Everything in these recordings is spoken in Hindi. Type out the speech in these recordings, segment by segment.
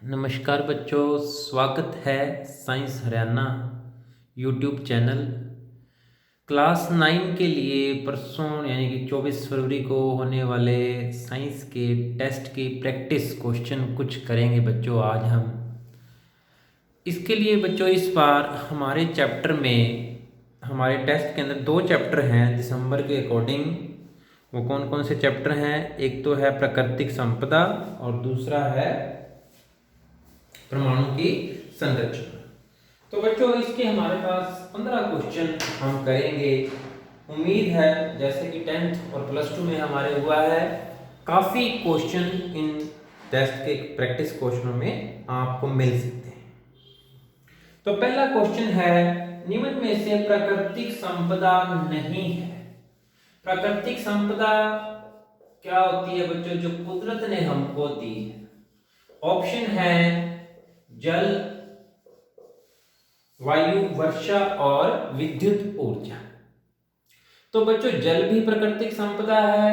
नमस्कार बच्चों, स्वागत है science Haryana YouTube channel. Class 9 के लिए परसों यानी कि 24 फरवरी को होने वाले साइंस के टेस्ट की प्रैक्टिस क्वेश्चन कुछ करेंगे बच्चों आज हम। इसके लिए बच्चों इस बार हमारे चैप्टर में हमारे टेस्ट के अंदर 2 चैप्टर हैं दिसंबर के अकॉर्डिंग। वो कौन कौन से चैप्टर हैं? एक तो है प्राकृतिक संपदा और दूसरा है परमाणु की संरचना। तो बच्चों इसके हमारे पास 15 क्वेश्चन हम करेंगे। उम्मीद है जैसे कि 10th और +2 में हमारे हुआ है, काफ़ी क्वेश्चन इन टेस्ट के प्रैक्टिस क्वेश्चनों में आपको मिल सकते हैं। तो पहला क्वेश्चन है, निम्न में से प्राकृतिक संपदा नहीं है। प्राकृतिक संपदा क्या होती है बच्चों? जो कुदरत ने हमको दी है। ऑप्शन है जल, वायु, वर्षा और विद्युत ऊर्जा। तो बच्चों जल भी प्राकृतिक संपदा है,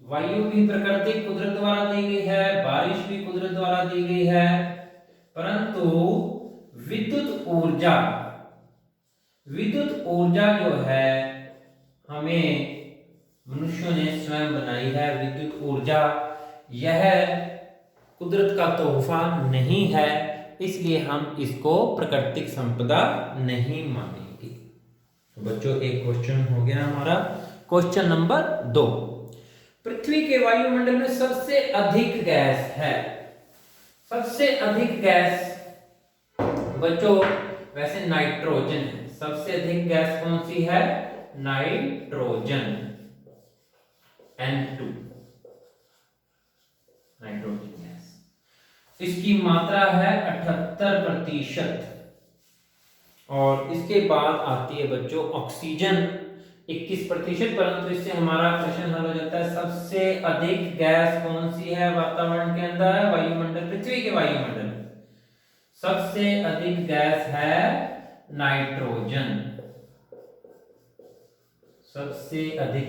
वायु भी प्राकृतिक कुदरत द्वारा दी गई है, बारिश भी कुदरत द्वारा दी गई है, परंतु विद्युत ऊर्जा जो है हमें मनुष्यों ने स्वयं बनाई है। विद्युत ऊर्जा यह कुदरत का तोहफा नहीं है, इसलिए हम इसको प्राकृतिक संपदा नहीं मानेंगे। तो बच्चों एक क्वेश्चन हो गया हमारा। क्वेश्चन नंबर 2, पृथ्वी के वायुमंडल में सबसे अधिक गैस है। सबसे अधिक गैस बच्चों वैसे नाइट्रोजन है। सबसे अधिक गैस कौन सी है? Nitrogen, N2, nitrogen gas. इसकी मात्रा है 78%। और इसके बाद आती है बच्चों ऑक्सीजन 21%। परंतु इससे हमारा प्रश्न हल हो जाता है, सबसे अधिक गैस कौन सी है वातावरण के अंदर? वायुमंडल, पृथ्वी के वायुमंडल में सबसे अधिक गैस है नाइट्रोजन, सबसे अधिक।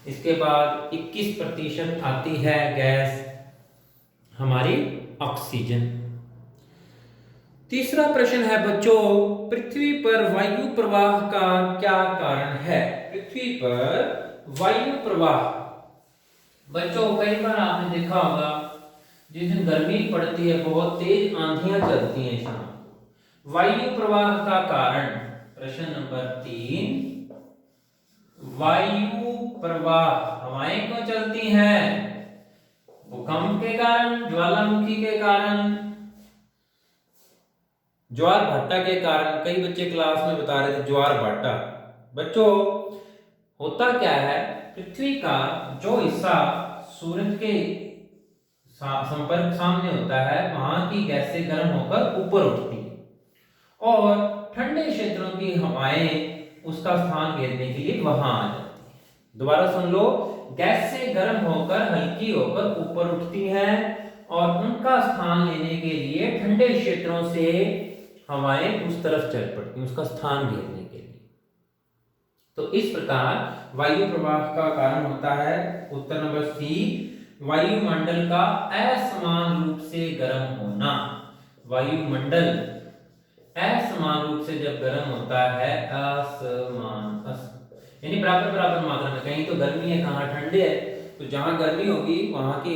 इसके बाद 21% आती है गैस हमारी ऑक्सीजन। तीसरा प्रश्न है बच्चों, पृथ्वी पर वायु प्रवाह का क्या कारण है? पृथ्वी पर वायु प्रवाह बच्चों कई बार आपने देखा होगा, जिस दिन गर्मी पड़ती है बहुत तेज आंधियां चलती हैं शाम को। वायु प्रवाह का कारण, प्रश्न नंबर 3, वायु प्रवाह हवाएं क्यों चलती हैं? भूकंप के कारण, ज्वालामुखी के कारण, ज्वार भाटा के कारण। कई बच्चे क्लास में बता रहे थे ज्वार भाटा। बच्चों होता क्या है, पृथ्वी का जो हिस्सा सूरज के संपर्क सामने होता है, वहां की गैसें गर्म होकर ऊपर उठती है और ठंडे क्षेत्रों की हवाएं उसका स्थान घेरने के लिए वहां आ जाती है। दोबारा सुन लो, गैसें गर्म होकर हल्की होकर ऊपर उठती हैं और उनका स्थान लेने के लिए ठंडे क्षेत्रों से हवाएं उस तरफ चल पड़ती हैं उसका स्थान घेरने के लिए। तो इस प्रकार वायु प्रवाह का कारण होता है उत्तर नंबर सी, वायुमंडल का असमान रूप से गर्म होना। वायुमंडल असमान रूप से जब गर्म होता है, यानी बराबर बराबर मात्रा में, कहीं तो गर्मी है कहाँ ठंडे है, तो जहां गर्मी होगी वहां की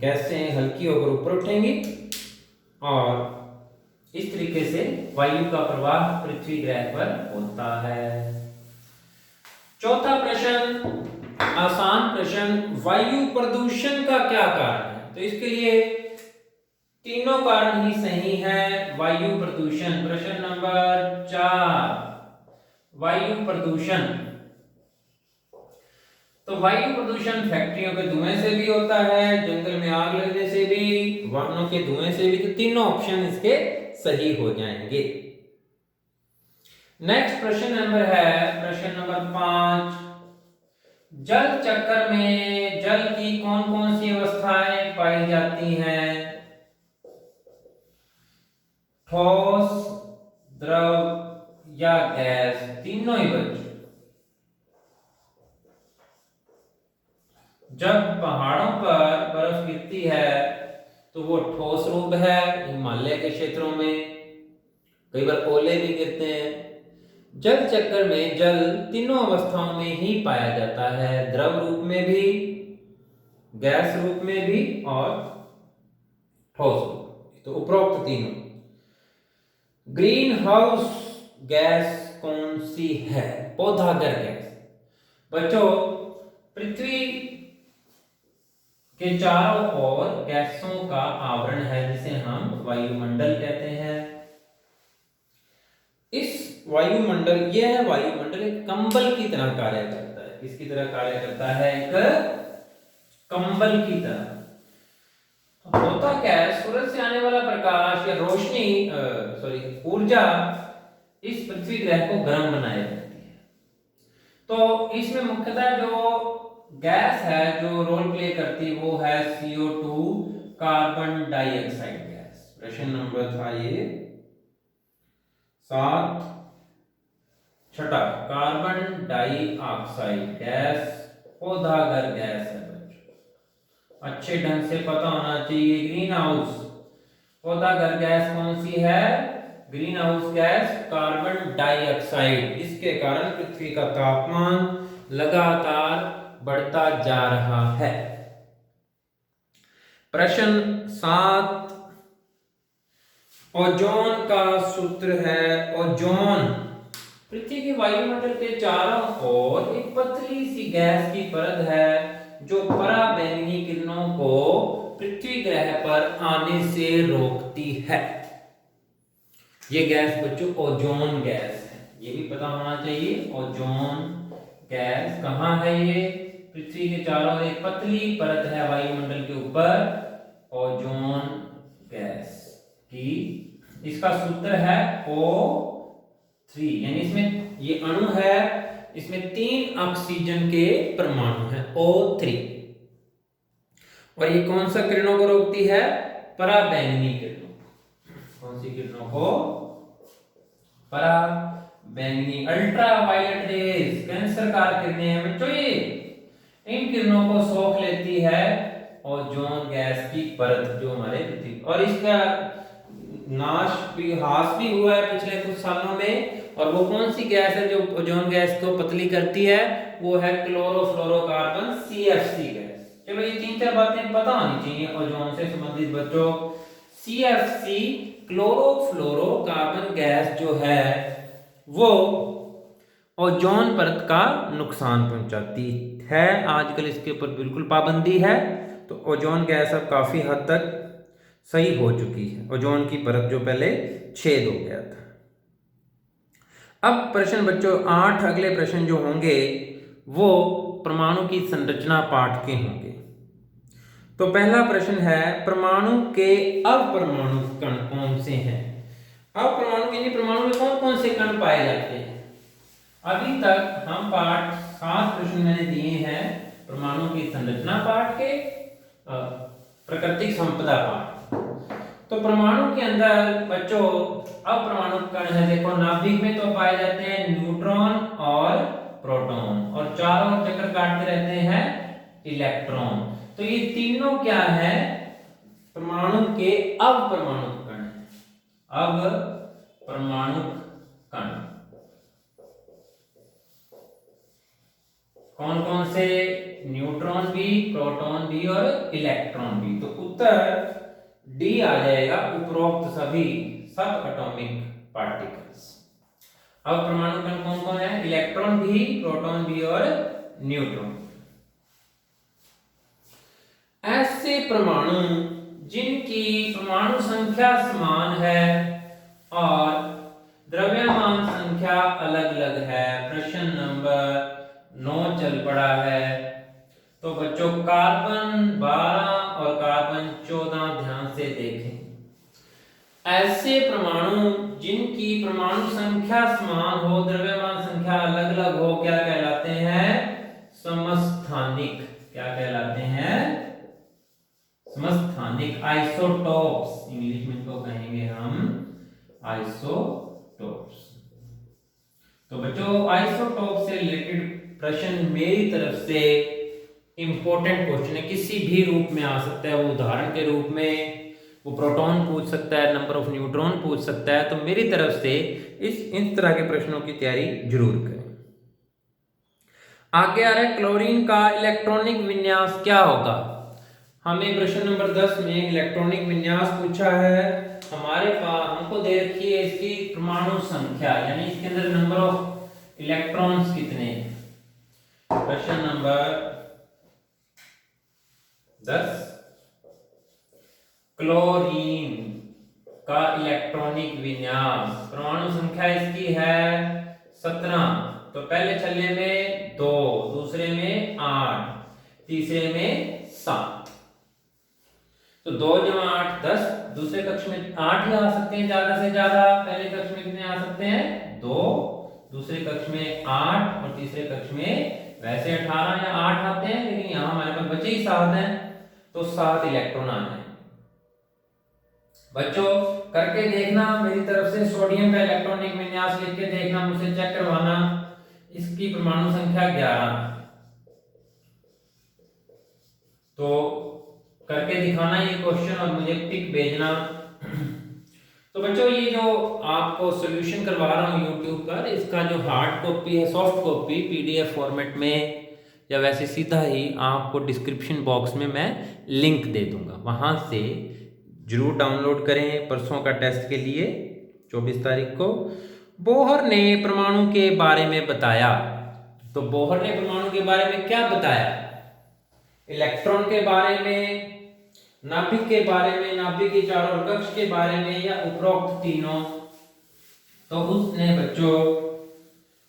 गैसें हल्की होकर ऊपर उठेंगी और इस तरीके से वायु का प्रवाह पृथ्वी ग्रह पर होता है। चौथा प्रश्न, आसान प्रश्न, वायु प्रदूषण का क्या कारण है? तो इसके लिए तीनों कारण ही सही है। वायु प्रदूषण, प्रश्न नंबर 4, वायु प्रदूषण। तो वायु प्रदूषण फैक्ट्रियों के धुएं से भी होता है, जंगल में आग लगने से भी, वाहनों के धुएं से भी। तो तीनों ऑप्शन इसके सही हो जाएंगे। नेक्स्ट प्रश्न नंबर है प्रश्न नंबर 5, जल चक्र में जल की कौन कौन सी अवस्थाएं पाई जाती हैं? ठोस, द्रव या गैस? तीनों ही बच्चों। जब पहाड़ों पर बर्फ गिरती है तो वो ठोस रूप है। हिमालय के क्षेत्रों में कई बार ओले भी गिरते हैं। जल चक्र में जल तीनों अवस्थाओं में ही पाया जाता है, द्रव रूप में भी, गैस रूप में भी और ठोस रूप। तो उपरोक्त तीनों। ग्रीन हाउस गैस कौन सी है? पौधागर गैस। बच्चों, पृथ्वी के चारों ओर गैसों का आवरण है जिसे हम वायुमंडल कहते हैं। इस वायुमंडल, यह है वायुमंडल, एक कंबल की तरह कार्य करता है। किसकी तरह कार्य करता है? एक कंबल की तरह। होता क्या है, सूरज से आने वाला प्रकाश या रोशनी ऊर्जा इस पृथ्वी ग्रह को गर्म बनाए रखती है। तो इसमें मुख्यतः जो गैस है जो रोल प्ले करती है वो है CO2, कार्बन डाइऑक्साइड गैस। प्रश्न नंबर था ये 7, छठा, कार्बन डाइऑक्साइड गैस पौधागर गैस है बच्चों, अच्छे ढंग से पता होना चाहिए। ग्रीन हाउस पौधागर गैस कौन सी है? Green house gas carbon dioxide. इसके कारण पृथ्वी का तापमान लगातार बढ़ता जा रहा है। प्रश्न 7, ओजोन का सूत्र है। ओजोन पृथ्वी के वायुमंडल के चारों ओर एक पतली सी गैस की परत है जो पराबैंगनी किरणों को पृथ्वी ग्रह पर आने से रोकती है। ये गैस बच्चों ओजोन गैस है, ये भी पता होना चाहिए। ओजोन गैस कहाँ है? ये पृथ्वी के चारों ओर एक पतली परत है वायुमंडल के ऊपर, ओजोन गैस की। इसका सूत्र है O3, यानी इसमें ये अणु है, इसमें 3 ऑक्सीजन के परमाणु हैं, O3। और ये कौन सा किरणों को रोकती है? पराबैंगनी किरणों। कौन सी किरणों को? पराबैंगनी, अल्ट्रावायलेट रेज, कैंसर कार किरणें हैं बच्चों ये। इन किरणों को सोख लेती है ओजोन गैस की परत जो हमारे पृथ्वी, और इसका नाश भी, ह्रास भी हुआ है पिछले कुछ सालों में। और वो कौन सी गैस है जो ओजोन गैस को पतली करती है? वो है क्लोरोफ्लोरोकार्बन, CFC गैस। चलो ये 3-4 बातें पता होनी चाहिए ओजोन से संबंधित बच्चों। CFC क्लोरोफ्लोरोकार्बन गैस जो है वो ओजोन परत का नुकसान पहुंचाती है। आजकल इसके ऊपर बिल्कुल पाबंदी है। तो ओजोन गैस अब काफी हद तक सही हो चुकी है, ओजोन की परत जो पहले छेद हो गया था। अब प्रश्न बच्चों 8, अगले प्रश्न जो होंगे वो परमाणु की संरचना पाठ के होंगे। तो पहला प्रश्न है, परमाणु के अपरमाणु कण कौन से हैं? अपरमाणु यानी परमाणु में कौन कौन से कण पाए जाते हैं? अभी तक हम पाठ 7 प्रश्न मैंने दिए हैं परमाणु की संरचना पाठ के, प्राकृतिक संपदा पाठ। तो परमाणु के अंदर बच्चों अपरमाणु कण है, देखो नाभिक में तो पाए जाते हैं न्यूट्रॉन और प्रोटॉन, और चारों ओर चक्कर काटते रहते हैं इलेक्ट्रॉन। तो ये तीनों क्या है? परमाणु के अपरमाणु कण। अपरमाणु कण कौन कौन से? न्यूट्रॉन भी, प्रोटॉन भी और इलेक्ट्रॉन भी। तो उत्तर डी आ जाएगा, उपरोक्त सभी सब एटॉमिक पार्टिकल्स। अब परमाणु कण कौन कौन है? इलेक्ट्रॉन भी, प्रोटॉन भी और न्यूट्रॉन। ऐसे परमाणु जिनकी परमाणु संख्या समान है और द्रव्यमान संख्या अलग अलग है। प्रश्न नंबर 9 चल पड़ा है। तो बच्चों कार्बन 12 और कार्बन 14 ध्यान से देखें। ऐसे परमाणु जिनकी परमाणु संख्या समान हो, द्रव्यमान संख्या अलग अलग हो, क्या कहलाते हैं? समस्थानिक। क्या कहलाते हैं? समस्थानिक, आइसोटोप्स। इंग्लिश में तो कहेंगे हम आइसोटोप्स। तो बच्चों आइसोटोप से रिलेटेड प्रश्न मेरी तरफ से इंपॉर्टेंट क्वेश्चन है, किसी भी रूप में आ सकता है। वो उदाहरण के रूप में वो प्रोटॉन पूछ सकता है, नंबर ऑफ न्यूट्रॉन पूछ सकता है। तो मेरी तरफ से इस तरह के प्रश्नों की तैयारी जरूर करें। आगे आ रहा है क्लोरीन का इलेक्ट्रॉनिक विन्यास क्या होगा। हमें प्रश्न नंबर 10 में इलेक्ट्रॉनिक विन्यास पूछा है। हमारे पास हमको दे रखी है इसकी परमाणु संख्या, यानी इसके अंदर नंबर ऑफ इलेक्ट्रॉन्स कितने हैं। प्रश्न नंबर 10, क्लोरीन का इलेक्ट्रॉनिक विन्यास, परमाणु संख्या इसकी है 17। तो पहले छल्ले में 2, दूसरे में 8, तीसरे में 7। तो 2 जमा 8 10, दूसरे कक्ष में 8 ही आ सकते हैं ज्यादा से ज्यादा। पहले कक्ष में कितने आ सकते हैं 2, दूसरे कक्ष में 8 और तीसरे कक्ष में वैसे 18 या 8 आते हैं, लेकिन यहाँ हमारे पास बचे ही 7 हैं, तो 7 इलेक्ट्रॉन आ जाए। बच्चों करके देखना, मेरी तरफ से सोडियम का इलेक्ट्रॉनिक विन्यास लिख के देखना, मुझसे चेक करवाना। इसकी परमाणु संख्या 11, तो करके दिखाना ये क्वेश्चन और मुझे पिक भेजना। तो बच्चों ये जो आपको सॉल्यूशन करवा रहा हूँ YouTube पर, इसका जो हार्ड कॉपी है, सॉफ्ट कॉपी PDF फॉर्मेट में या वैसे सीधा ही आपको डिस्क्रिप्शन बॉक्स में मैं लिंक दे दूंगा, वहां से जरूर डाउनलोड करें। परसों का टेस्ट के लिए 24 तारीख को बोहर ने परमाणु के बारे में बताया। तो बोहर ने परमाणु के बारे में क्या बताया, इलेक्ट्रॉन के बारे में, नाभिक के बारे में, नाभिक के चारों ओर कक्ष के बारे में, या उपरोक्त तीनों। तो उसने बच्चों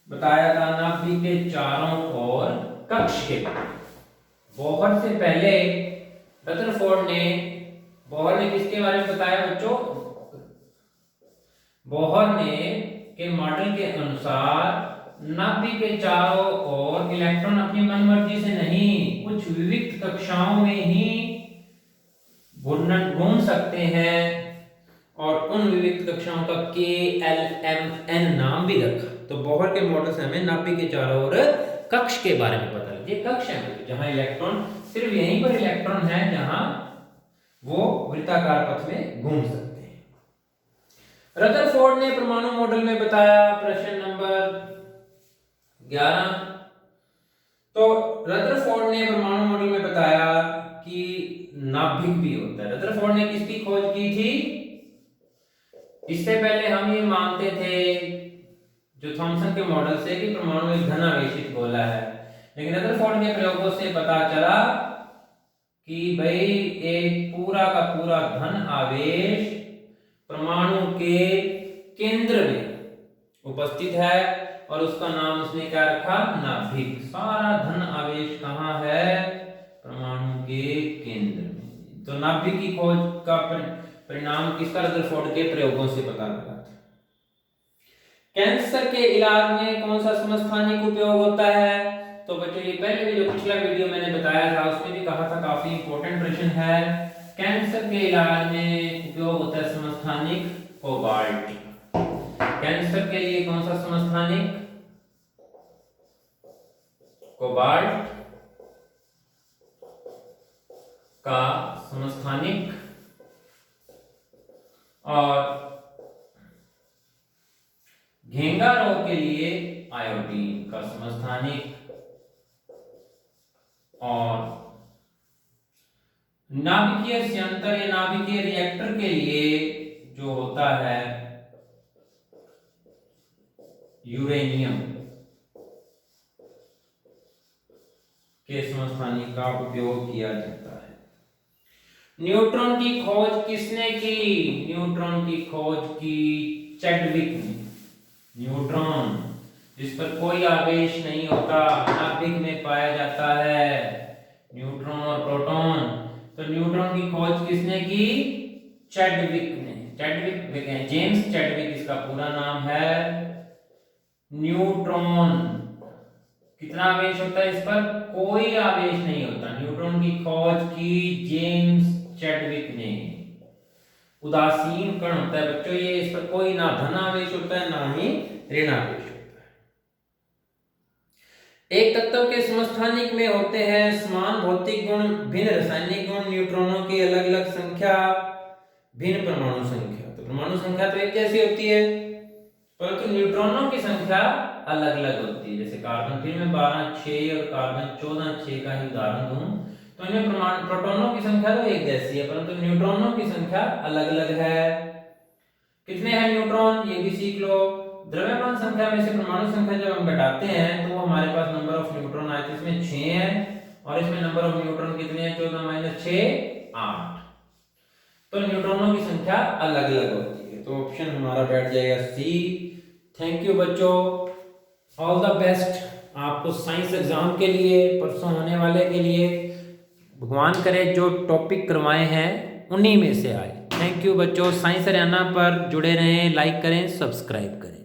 बताया था नाभिक के चारों ओर कक्ष के बारे में। बोहर से पहले रदरफोर्ड ने, बोहर ने किसके बारे में बताया बच्चों, बोहर ने के मॉडल के अनुसार नाभिक के चारों ओर इलेक्ट्रॉन अपनी मनमर्जी से नहीं, कुछ विविक्त कक्षाओं में ही घूम सकते हैं, और उन विविक्त कक्षाओं का KLMN नाम भी रखा। तो बोहर के मॉडल से हमें नाभिक के चारों ओर कक्ष के बारे में पता लगे। ये कक्ष है जहां इलेक्ट्रॉन, सिर्फ यहीं पर इलेक्ट्रॉन है जहां वो वृत्ताकार पथ में घूम सकते हैं। रदरफोर्ड ने परमाणु मॉडल में बताया, प्रश्न नंबर 11। तो रदरफोर्ड ने परमाणु मॉडल में बताया कि नाभिक भी होता है। रदरफोर्ड ने किसकी खोज की थी, इससे पहले हम ये मानते थे जो थॉमसन के मॉडल से कि परमाणु एक धन आवेशित गोला है, लेकिन रदरफोर्ड के प्रयोगों से पता चला कि भाई एक पूरा का पूरा धन आवेश परमाणु के केंद्र में उपस्थित है, और उसका नाम उसने क्या रखा, नाभिक। सारा धन आवेश कहाँ है, परमाणु के केंद्र में। तो नाभिक की खोज का परिणाम किसका, रदरफोर्ड के प्रयोगों से पता लगा था। कैंसर के इलाज में कौन सा समस्थानिक उपयोग होता है। तो बच्चों ये पहले भी जो पिछला वीडियो मैंने बताया था उसमें भी कहा था, काफी इंपॉर्टेंट प्रश्न है। कैंसर के इलाज में उपयोग होता है समस्थानिक कोबाल्ट। कैंसर के लिए कौन सा समस्थानिक, कोबाल्ट का समस्थानिक, और घेंगा रोग के लिए आयोडीन का समस्थानिक, और नाभिकीय संयंत्र या नाभिकीय रिएक्टर के लिए जो होता है यूरेनियम के समस्थानिक का उपयोग किया जाता है। न्यूट्रॉन की खोज किसने की, न्यूट्रॉन की खोज की चैडविक ने। न्यूट्रॉन जिस पर कोई आवेश नहीं होता, नाभिक में पाया जाता है, न्यूट्रॉन और प्रोटॉन। तो न्यूट्रॉन की खोज किसने की, चैडविक ने। चैडविक, जेम्स चैडविक इसका पूरा नाम है। न्यूट्रॉन कितना आवेश होता है इस पर, कोई आवेश नहीं होता। न्यूट्रॉन की खोज की जेम्स चैडविक ने। उदासीन कण होता है बच्चों ये, इस पर कोई ना धन आवेश होता है ना ही ऋण आवेश होता है। एक तत्व के समस्थानिक में होते हैं समान भौतिक गुण, भिन्न रासायनिक गुण, न्यूट्रॉनों की अलग अलग संख्या, भिन्न परमाणु संख्या। तो परमाणु संख्या तो एक जैसी होती है, परंतु न्यूट्रॉनों की संख्या अलग अलग होती है। जैसे कार्बन 3 में 12 6 और कार्बन 14 6 का ही उदाहरण दूं तो इनमें प्रोटॉनों की संख्या तो एक जैसी है, परंतु न्यूट्रॉनों की संख्या अलग अलग है। कितने हैं न्यूट्रॉन ये भी सीख लो। द्रव्यमान संख्या में से परमाणु संख्या जब हम घटाते हैं तो वो हमारे पास नंबर ऑफ न्यूट्रॉन आए, इसमें 6 है और इसमें नंबर ऑफ न्यूट्रॉन कितने हैं, 14 - 6 8। तो न्यूट्रॉनों की संख्या अलग अलग होती है, तो ऑप्शन हमारा बैठ जाएगा सी। थैंक यू बच्चों, ऑल द बेस्ट आपको साइंस एग्जाम के लिए, परसों होने वाले के लिए। भगवान करे जो टॉपिक करवाए हैं उन्हीं में से आए। थैंक यू बच्चों, साइंस हरियाणा पर जुड़े रहें, लाइक करें, सब्सक्राइब करें।